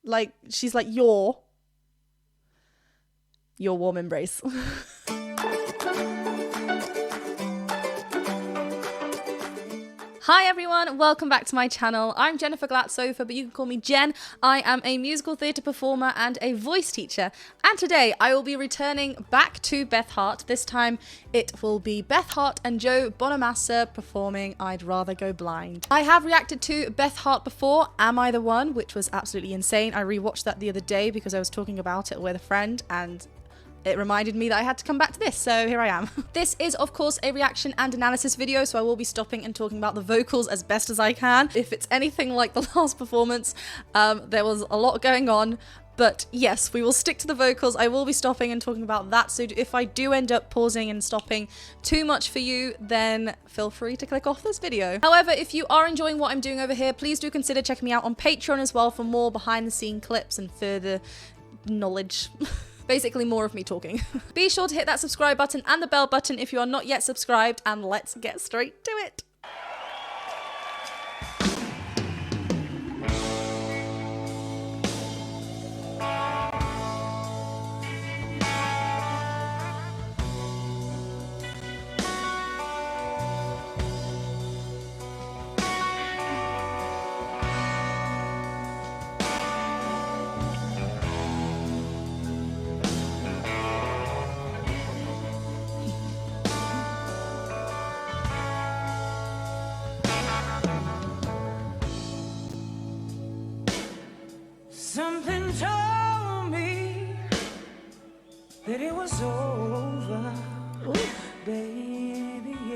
like, she's like your warm embrace. Hi everyone, welcome back to my channel. I'm Jennifer Glatzhofer, but you can call me Jen. I am a musical theatre performer and a voice teacher. And today I will be returning back to Beth Hart. This time it will be Beth Hart and Joe Bonamassa performing I'd Rather Go Blind. I have reacted to Beth Hart before, Am I the One, which was absolutely insane. I rewatched that the other day because I was talking about it with a friend and it reminded me that I had to come back to this, so here I am. This is, of course, a reaction and analysis video, so I will be stopping and talking about the vocals as best as I can. If it's anything like the last performance, there was a lot going on, but yes, we will stick to the vocals. I will be stopping and talking about that, so if I do end up pausing and stopping too much for you, then feel free to click off this video. However, if you are enjoying what I'm doing over here, please do consider checking me out on Patreon as well for more behind-the-scene clips and further knowledge. Basically more of me talking. Be sure to hit that subscribe button and the bell button if you are not yet subscribed, and let's get straight to it. Something told me that it was over. Ooh. Baby, yeah.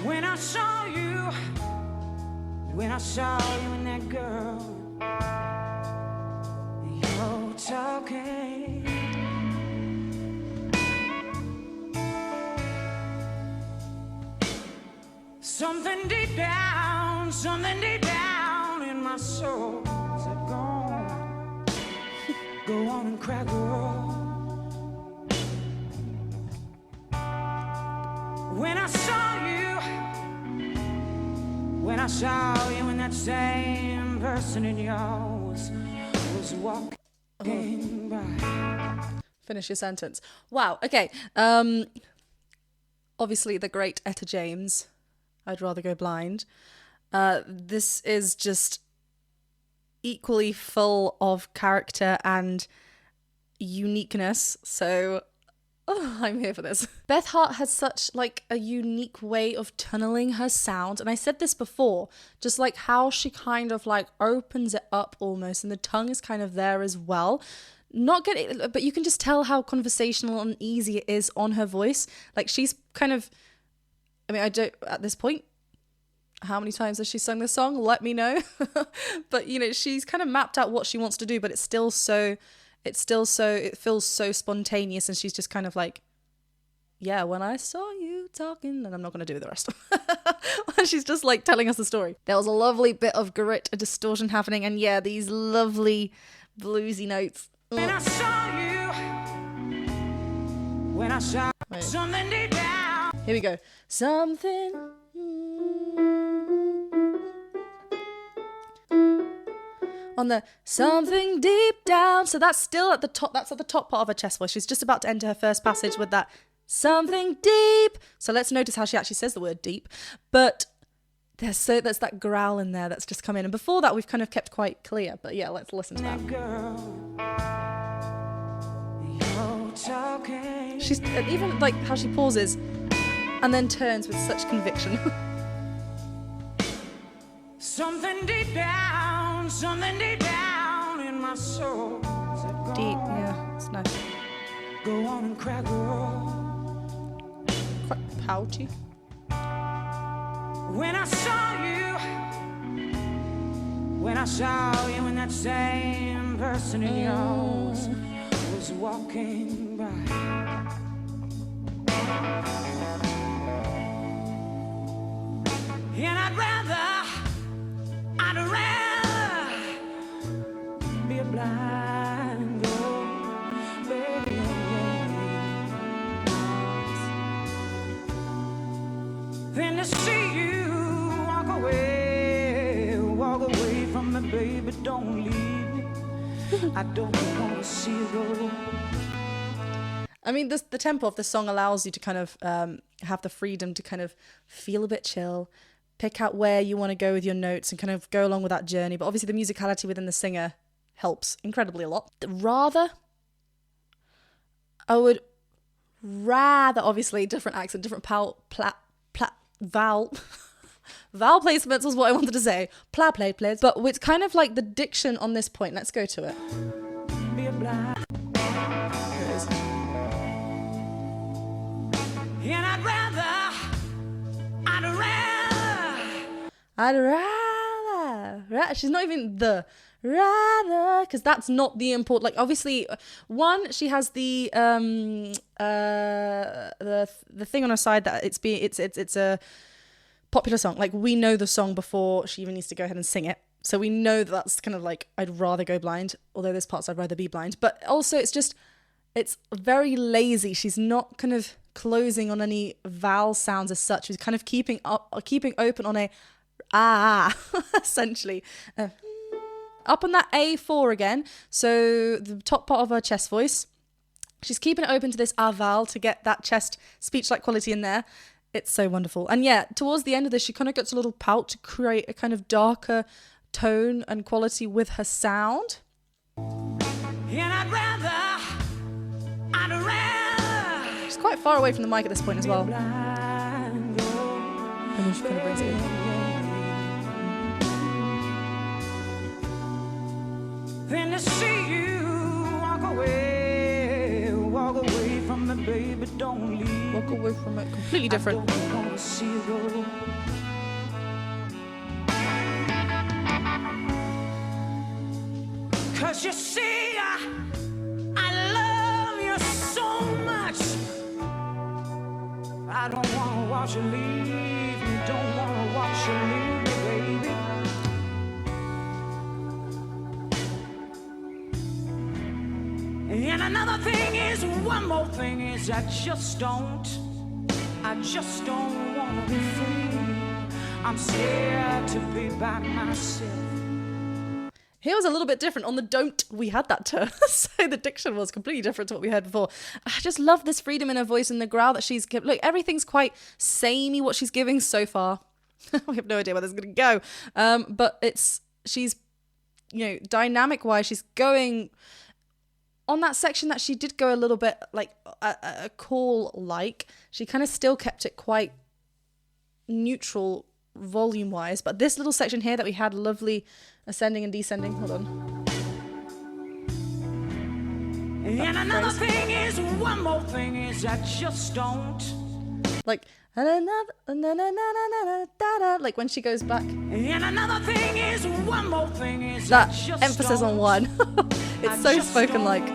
When I saw you and that girl, you're talking. Something deep down in my soul said, go on and cry, girl. When I saw you and that same person in yours was walking by. Finish your sentence. Wow, okay. Obviously the great Etta James, I'd Rather Go Blind. This is just equally full of character and uniqueness, so I'm here for this. Beth Hart has such like a unique way of tunneling her sound, and I said this before, just like how she kind of like opens it up almost, and the tongue is kind of there as well. Not getting, but you can just tell how conversational and easy it is on her voice. Like she's kind of, I mean, I don't, at this point, how many times has she sung this song? Let me know. But, you know, she's kind of mapped out what she wants to do, but it feels so spontaneous, and she's just kind of like, yeah, when I saw you talking, and I'm not going to do the rest. She's just like telling us the story. There was a lovely bit of grit, a distortion happening, and yeah, these lovely bluesy notes. When I saw something deep down. Here we go. Something. On the something deep down. So that's still at the top. That's at the top part of her chest voice. She's just about to enter her first passage with that something deep. So let's notice how she actually says the word deep. But there's that growl in there that's just come in. And before that, we've kind of kept quite clear. But yeah, let's listen to that. She's even like how she pauses and then turns with such conviction. Something deep down in my soul. Deep, yeah, it's nice. Go on and cry, girl. Quite pouty. When I saw you and that same person in yours was walking by. And I'd rather be a blind girl, baby, than to see you walk away. I don't want to see you go. I mean, the tempo of the song allows you to kind of have the freedom to kind of feel a bit chill, pick out where you want to go with your notes and kind of go along with that journey. But obviously the musicality within the singer helps incredibly a lot. I would rather, obviously, different accent, different vowel placements was what I wanted to say. Play, but it's kind of like the diction on this point. Let's go to it. Be a blind. And I'd rather. She's not even the rather, because that's not the important. Like, obviously, one, she has the thing on her side that it's a popular song. Like, we know the song before she even needs to go ahead and sing it. So we know that's kind of like, I'd rather go blind, although there's parts I'd rather be blind. But also it's very lazy. She's not kind of closing on any vowel sounds as such. She's kind of keeping open on a essentially. Up on that A4 again. So the top part of her chest voice. She's keeping it open to this vowel to get that chest speech-like quality in there. It's so wonderful. And yeah, towards the end of this, she kind of gets a little pout to create a kind of darker tone and quality with her sound. And I'd rather. She's quite far away from the mic at this point as well. And then she kind of brings it in. Then to see you walk away from me, baby, don't leave. Walk away from it, completely different. I don't want to see you go. Cause you see, I love you so much. I don't want to watch you leave me, don't want to watch you leave me, baby. And another thing is, one more thing is, I just don't want to be free. I'm scared to be by myself. Here was a little bit different. On the don't, we had that turn. So the diction was completely different to what we heard before. I just love this freedom in her voice and the growl that she's given. Look, everything's quite samey what she's giving so far. We have no idea where this is going to go. But she's, dynamic-wise, she's going on that section that she did go a little bit like a call-like. She kind of still kept it quite neutral volume-wise. But this little section here that we had lovely ascending and descending. Hold on. And another thing is, one more thing is, I just don't. Like, like when she goes back. And another thing is, one more thing is, that I just emphasis don't. on one. It's so spoken like.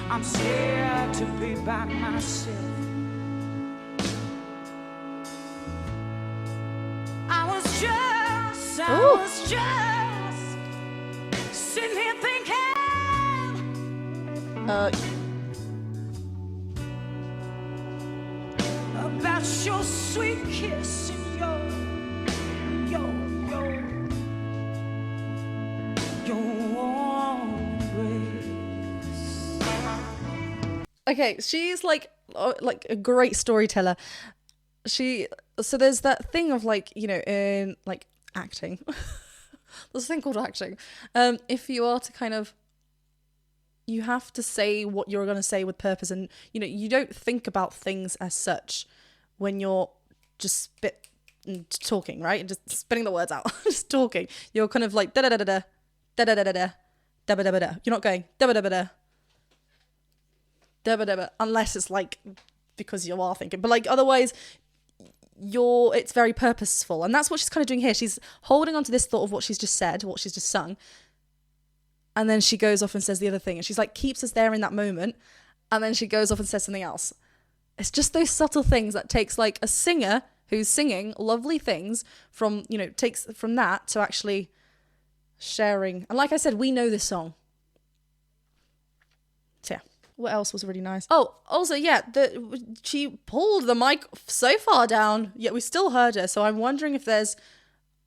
I'm scared to be by myself. I was just sitting here thinking about your sweet kiss and your warm embrace. Okay, she's like a great storyteller. So there's that thing of in like acting. There's a thing called acting. If you are to kind of, you have to say what you're going to say with purpose, and you don't think about things as such when you're just talking, right? And just spitting the words out, just talking. You're kind of like da da da da da da da da da da da da da. You're not going da da da da da da da, unless it's like because you are thinking, but like otherwise. It's very purposeful, and that's what she's kind of doing here. She's holding on to this thought of what she's just said, what she's just sung, and then she goes off and says the other thing, and she's like keeps us there in that moment, and then she goes off and says something else. It's just those subtle things that takes like a singer who's singing lovely things from takes from that to actually sharing. And like I said, we know this song. So yeah. What else was really nice? Oh, also, yeah, she pulled the mic so far down, yet we still heard her. So I'm wondering if there's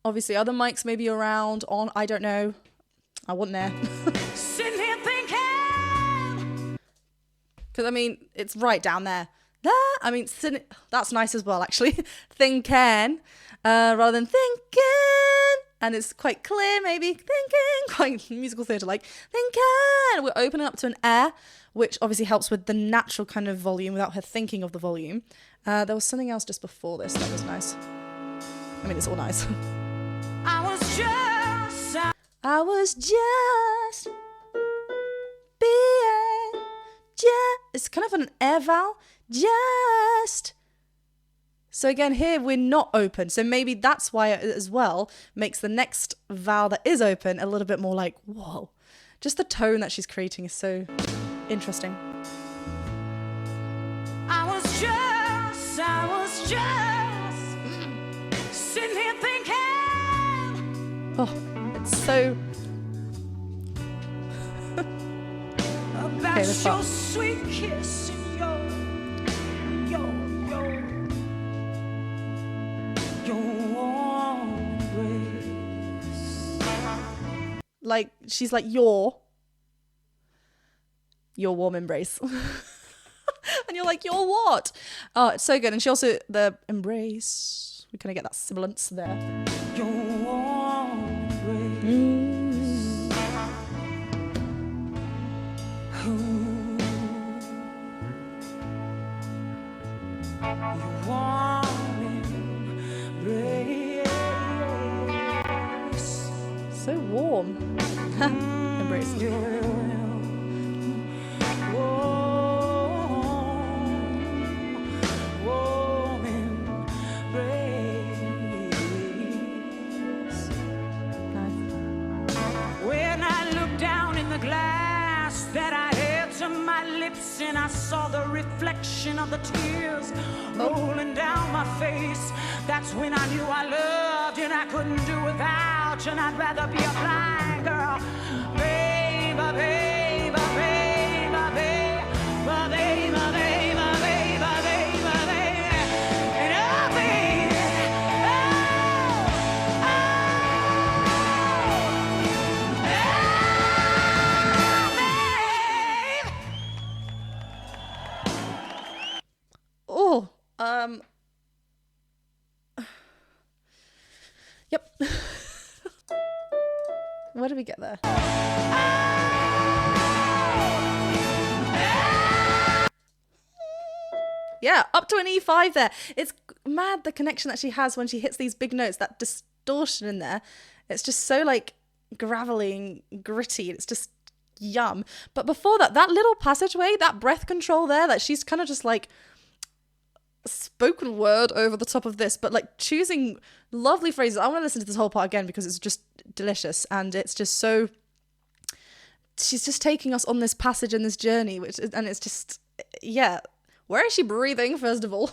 obviously other mics maybe around on, I don't know. I want there. Sitting here thinking. Because, I mean, it's right down there. I mean, that's nice as well, actually. Thinking, rather than thinking. And it's quite clear, maybe. Thinking. Quite musical theatre like. Thinking. We're opening up to an air, which obviously helps with the natural kind of volume without her thinking of the volume. There was something else just before this that was nice. I mean, it's all nice. I was just being it's kind of an air vowel. Just. So again, here we're not open. So maybe that's why it as well makes the next vowel that is open a little bit more like, whoa. Just the tone that she's creating is so interesting. I was just sitting here thinking. Oh, it's so... About Okay, your sweet kiss and your warm embrace. Like, she's like, your warm embrace. And you're like, you're what? Oh, it's so good. And she also, the embrace, we kind of get that sibilance there. Your warm embrace. Your warm embrace. So warm. Embrace. And I saw the reflection of the tears rolling down my face. That's when I knew I loved you and I couldn't do without you. And I'd rather be a blind girl. Baby, baby, baby, baby, baby, baby, baby, baby, baby. And oh, baby, Oh, yep. Where did we get there? Yeah, up to an E5 there. It's mad the connection that she has when she hits these big notes, that distortion in there. It's just so like gravelly and gritty. It's just yum. But before that, that little passageway, that breath control there, that she's kind of just like spoken word over the top of this, but like choosing lovely phrases. I want to listen to this whole part again because it's just delicious, and it's just so, she's just taking us on this passage and this journey, and it's just, yeah. Where is she breathing, first of all?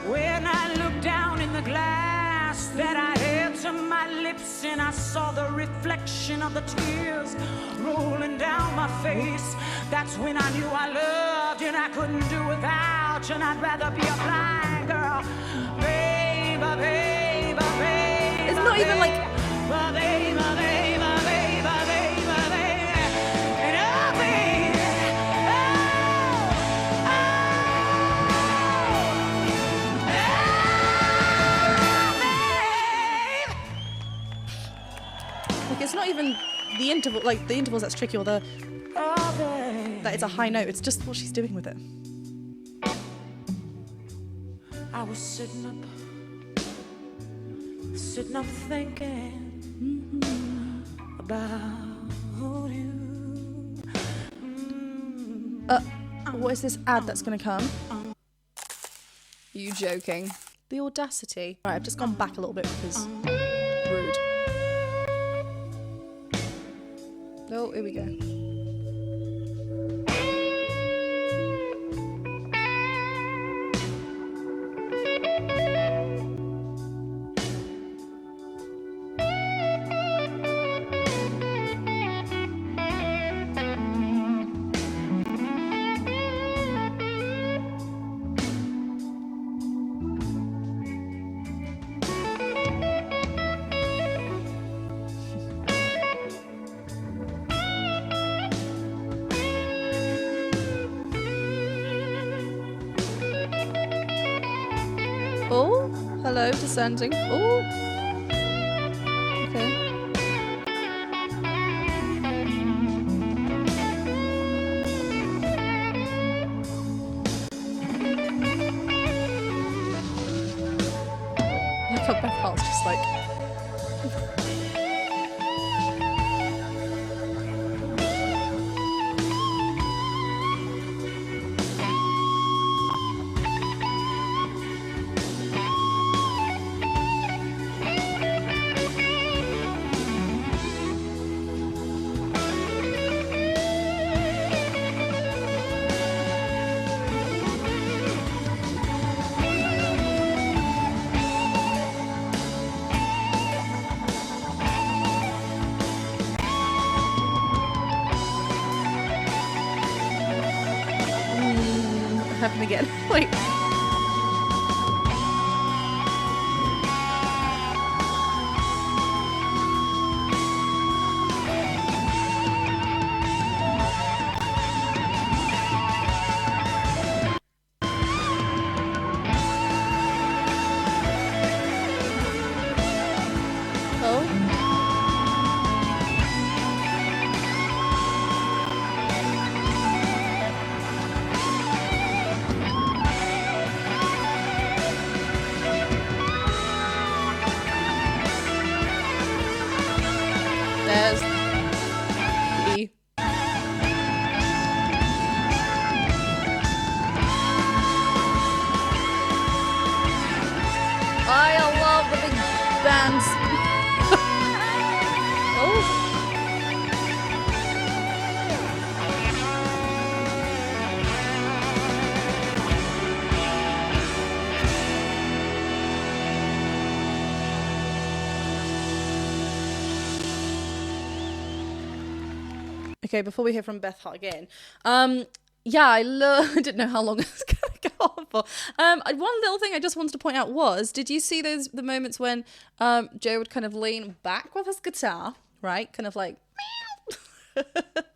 when I looked down in the glass that I held to my lips, and I saw the reflection of the tears rolling down my face. That's when I knew I loved you and I couldn't do without you. And I'd rather be a blind girl. Baby, baby, baby. It's not even like... Baby, baby, baby, baby, baby. And oh, baby, like it's not even the interval, like the intervals that's tricky, or the... that it's a high note. It's just what she's doing with it. I was sitting up thinking about you. What is this ad that's going to come? You joking? The audacity. All right, I've just gone back a little bit because rude. Oh, here we go. Oh, hello, descending. Oh. Okay. Look how Beth Hart's just like... Happen again. Wait. There's E. I love the big bands. Oh. Okay, before we hear from Beth Hart again, yeah, I didn't know how long it was going to go on for. One little thing I just wanted to point out was, did you see the moments when Joe would kind of lean back with his guitar, right? Kind of like,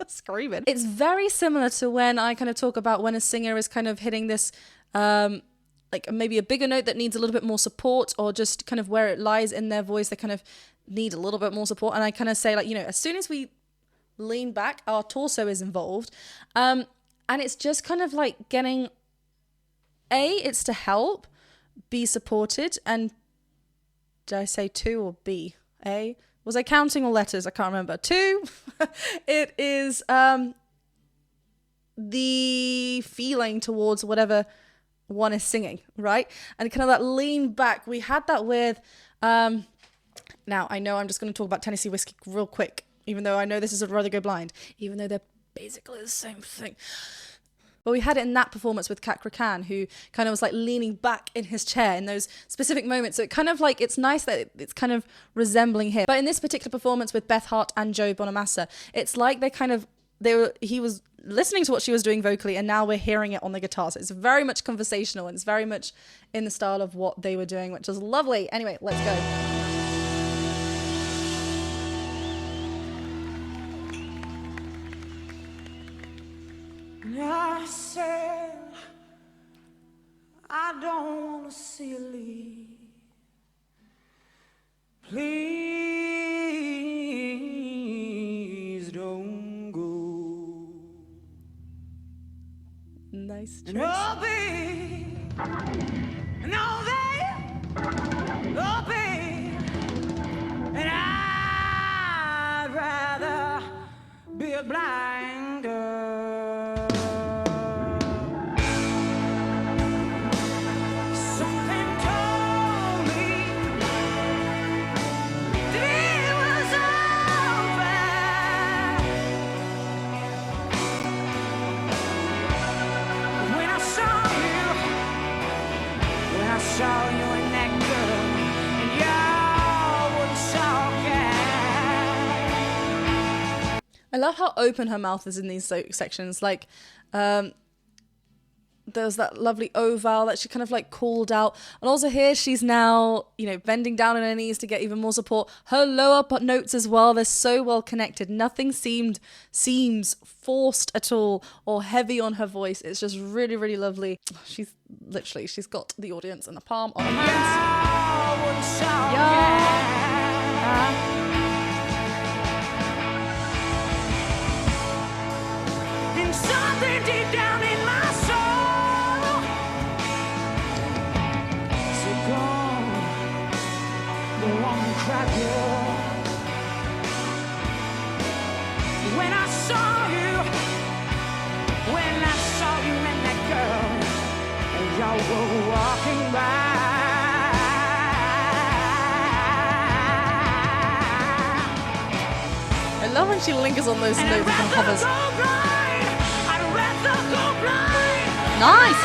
screaming. It's very similar to when I kind of talk about when a singer is kind of hitting this, like maybe a bigger note that needs a little bit more support, or just kind of where it lies in their voice, they kind of need a little bit more support. And I kind of say, like, you know, as soon as we lean back, our torso is involved, and it's just kind of like getting it's to help, be supported, and did I say two or B? Was I counting all letters? I can't remember. Two. It is the feeling towards whatever one is singing, right? And kind of that lean back. We had that with now I know I'm just going to talk about Tennessee Whiskey real quick, even though I know this is I'd Rather Go Blind, even though they're basically the same thing. But we had it in that performance with Kat Krakan, who kind of was like leaning back in his chair in those specific moments. So it kind of like, it's nice that it's kind of resembling him. But in this particular performance with Beth Hart and Joe Bonamassa, it's like he was listening to what she was doing vocally, and now we're hearing it on the guitar. So it's very much conversational, and it's very much in the style of what they were doing, which is lovely. Anyway, let's go. I said, I don't want to see you leave. Please don't go. Nice choice. No, babe. No, babe. No, babe. And I'd rather be a blind girl. I love how open her mouth is in these sections. Like, the there's that lovely oval that she kind of like called out. And also here she's now, you know, bending down on her knees to get even more support. Her lower notes as well, they're so well connected. Nothing seems forced at all or heavy on her voice. It's just really, really lovely. She's got the audience in the palm of her hands. And something deep down in my soul, so go on, cry, girl. When I saw you and that girl, y'all were walking by. I love when she lingers on those notes and hovers. Nice!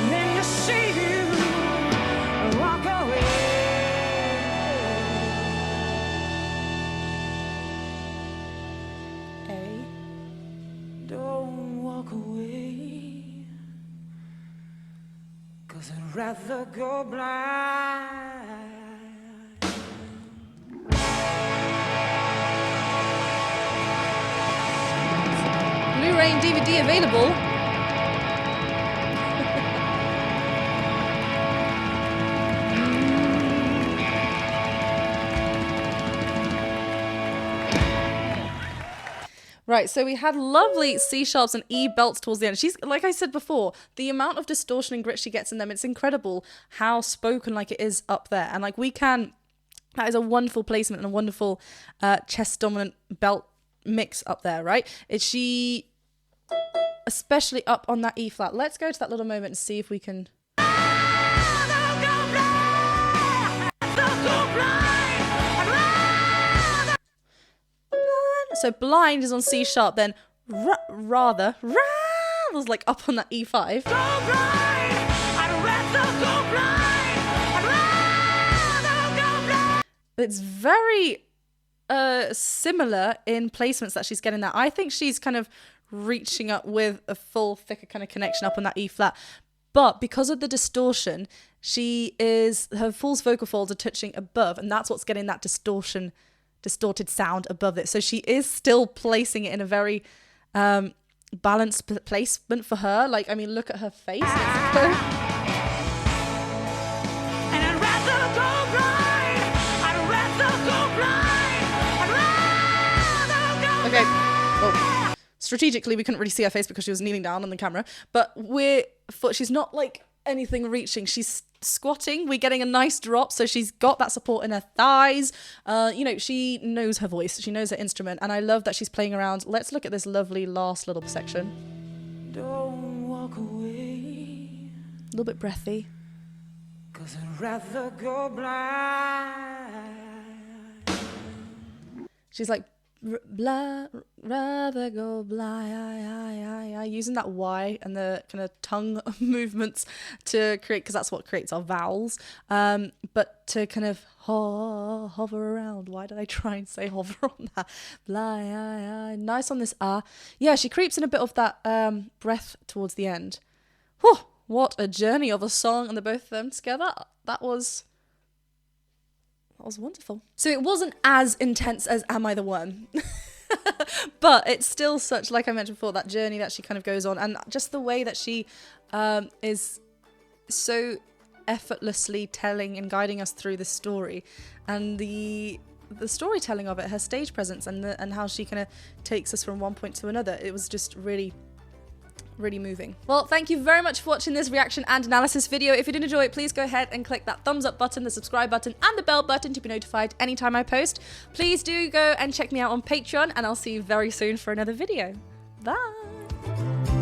Then you see you walk away. Don't walk away, 'cause I'd rather go blind. Blu-ray and DVD available. Right, so we had lovely C sharps and E belts towards the end. She's, like I said before, the amount of distortion and grit she gets in them, it's incredible how spoken like it is up there. And like that is a wonderful placement and a wonderful chest dominant belt mix up there, right? She especially up on that E flat. Let's go to that little moment and see if we can. So blind is on C sharp, then rather was like up on that E5. It's very similar in placements that she's getting that. I think she's kind of reaching up with a full thicker kind of connection up on that E flat, but because of the distortion, her false vocal folds are touching above, and that's what's getting that distorted sound above it. So she is still placing it in a very balanced placement for her. Like, I mean, look at her face. Okay. Well, strategically, we couldn't really see her face because she was kneeling down on the camera. But she's not like anything reaching. She's squatting. We're getting a nice drop, so she's got that support in her thighs. You know, she knows her voice. She knows her instrument, and I love that she's playing around. Let's look at this lovely last little section. Don't walk away, a little bit breathy. 'Cause I'd rather go blind. She's like, rather go blind, using that Y and the kind of tongue movements to create, because that's what creates our vowels, but to kind of hover around. Why did I try and say hover on that? Blind, nice on this yeah, she creeps in a bit of that breath towards the end. Whew, what a journey of a song, and the both of them together. That was wonderful. So it wasn't as intense as Am I the One? But it's still such, like I mentioned before, that journey that she kind of goes on, and just the way that she is so effortlessly telling and guiding us through the story, and the storytelling of it, her stage presence, and how she kind of takes us from one point to another. It was just really moving. Well, thank you very much for watching this reaction and analysis video. If you did enjoy it, please go ahead and click that thumbs up button, the subscribe button, and the bell button to be notified anytime I post. Please do go and check me out on Patreon, and I'll see you very soon for another video. Bye!